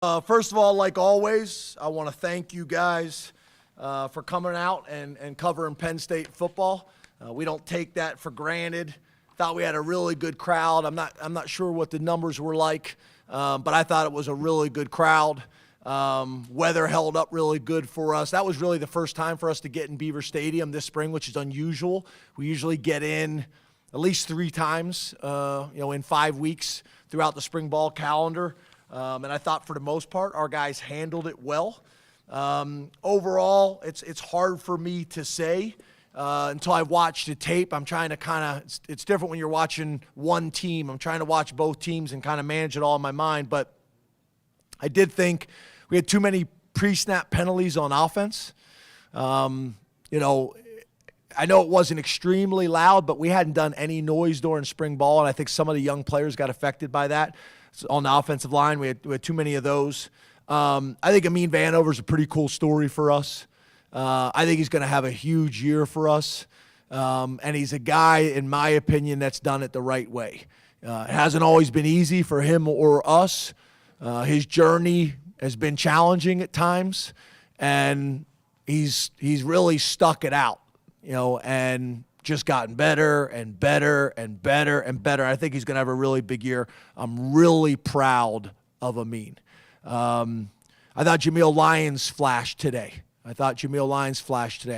First of all, like always, I want to thank you guys for coming out and covering Penn State football. We don't take that for granted. Thought we had a really good crowd. I'm not sure what the numbers were like, but I thought it was a really good crowd. Weather held up really good for us. That was really the first time for us to get in Beaver Stadium this spring, which is unusual. We usually get in at least 3 times, in 5 weeks throughout the spring ball calendar. And I thought for the most part, our guys handled it well. Overall, it's hard for me to say until I've watched the tape. I'm trying to it's different when you're watching one team. I'm trying to watch both teams and kind of manage it all in my mind. But I did think we had too many pre-snap penalties on offense. I know it wasn't extremely loud, but we hadn't done any noise during spring ball, and I think some of the young players got affected by that. On the offensive line, we had too many of those. I think Amin Vanover's a pretty cool story for us. I think he's going to have a huge year for us, and he's a guy, in my opinion, that's done it the right way. It hasn't always been easy for him or us. His journey has been challenging at times, and he's really stuck it out, and just gotten better and better and better and better. I think he's going to have a really big year. I'm really proud of Amin. I thought Jameel Lyons flashed today. I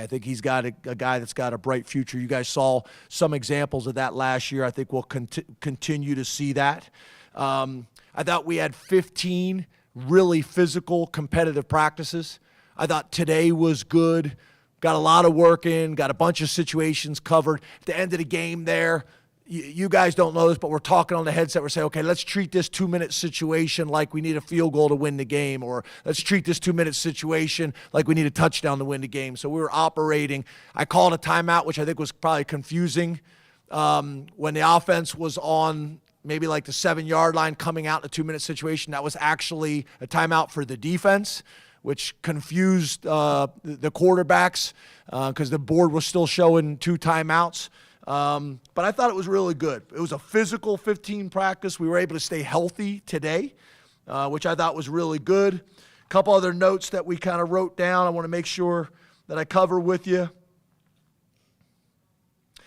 think he's got a guy that's got a bright future. You guys saw some examples of that last year. I think we'll continue to see that. I thought we had 15 really physical, competitive practices. I thought today was good. Got a lot of work in, got a bunch of situations covered. At the end of the game there, you guys don't know this, but we're talking on the headset. We're saying, okay, let's treat this 2-minute situation like we need a field goal to win the game, or let's treat this 2-minute situation like we need a touchdown to win the game. So we were operating. I called a timeout, which I think was probably confusing. When the offense was on maybe like the 7-yard line coming out in a 2-minute situation, that was actually a timeout for the defense, which confused the quarterbacks because the board was still showing 2 timeouts. But I thought it was really good. It was a physical 15 practice. We were able to stay healthy today, which I thought was really good. A couple other notes that we kind of wrote down I want to make sure that I cover with you.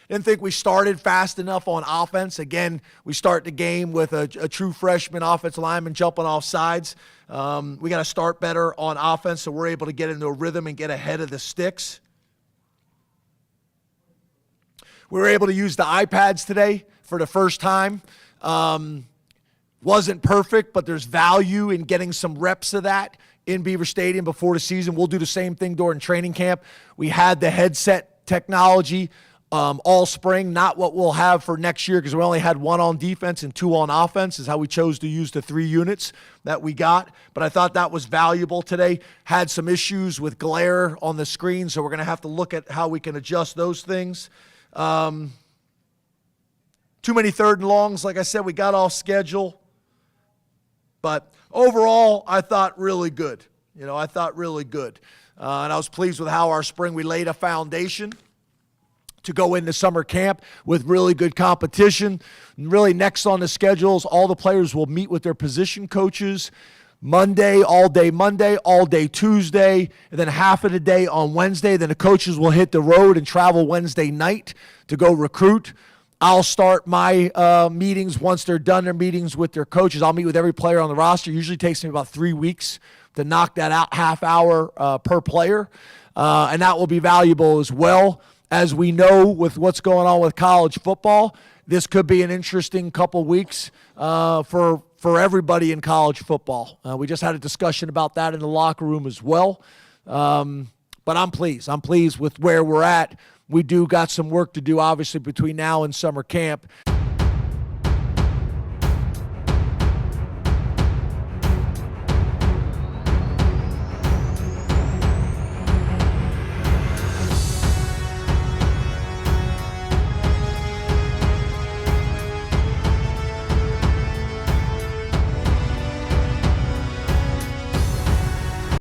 Didn't think we started fast enough on offense. Again, we start the game with a true freshman offensive lineman jumping off sides. We got to start better on offense so we're able to get into a rhythm and get ahead of the sticks. We were able to use the iPads today for the first time. Wasn't perfect, but there's value in getting some reps of that in Beaver Stadium before the season. We'll do the same thing during training camp. We had the headset technology all spring, not what we'll have for next year because we only had 1 on defense and 2 on offense is how we chose to use the 3 units that we got. But I thought that was valuable today. Had some issues with glare on the screen, so we're going to have to look at how we can adjust those things. Too many 3rd and longs. Like I said, we got off schedule. But overall, I thought really good. And I was pleased with how our spring, we laid a foundation to go into summer camp with really good competition. And really next on the schedules, all the players will meet with their position coaches Monday, all day Tuesday, and then half of the day on Wednesday. Then the coaches will hit the road and travel Wednesday night to go recruit. I'll start my meetings once they're done their meetings with their coaches. I'll meet with every player on the roster. Usually takes me about 3 weeks to knock that out, half hour per player. And that will be valuable as well. As we know with what's going on with college football, this could be an interesting couple weeks for everybody in college football. We just had a discussion about that in the locker room as well. But I'm pleased. I'm pleased with where we're at. We do got some work to do, obviously, between now and summer camp.